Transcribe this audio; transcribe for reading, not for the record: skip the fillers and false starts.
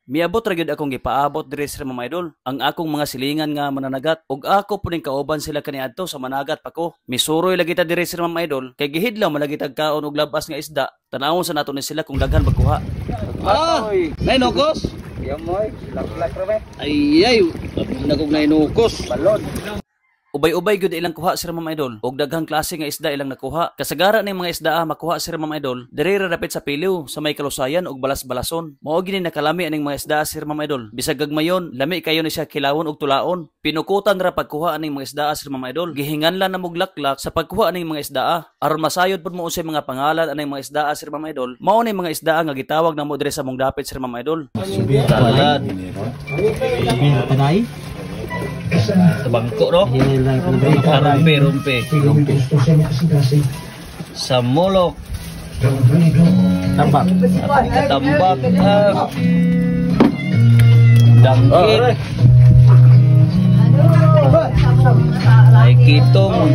Miabot ra gyud akong gipaabot diri sa mga idol ang akong mga silingan nga mananagat ug ako puning kauban sila kaniadto sa managat pa ko. Misuroy lagi ta diri sa mga idol kay gihidlaw man lagi tag kaon og labas nga isda. Tanawon sa nato ni sila kung daghan magkuha. Nay nukos. Yamoy, lak-lak ra be. Ay nagog nay nukos. Balon. Ubay-ubay gyud ilang kuha sir mga idol og daghang klase nga isda ilang nakuha. Kasagara ning mga isda makuha sir mga idol diri ra dapit sa Piliw sa may Kalusayan ug Balas-Balason. Mao gini nakalami aning mga isda sir mga idol. Bisag gagmayon, lami kayo ni siya kilawon og tulaon. Pinukutan ra pagkuha aning mga isda sir mga idol. Gihinganlan na muglaklak sa pagkuha aning mga isda aron masayod pud mo unsay mga pangalan aning mga isda sir mga idol. Mao ni mga isda nga gitawag na mo diri sa mong dapit sir mga idol. Talad. Tanay. Sa bangko no? Rumpe. Sa mulok. Tambak. Tambak. Danggit. Ay kitong.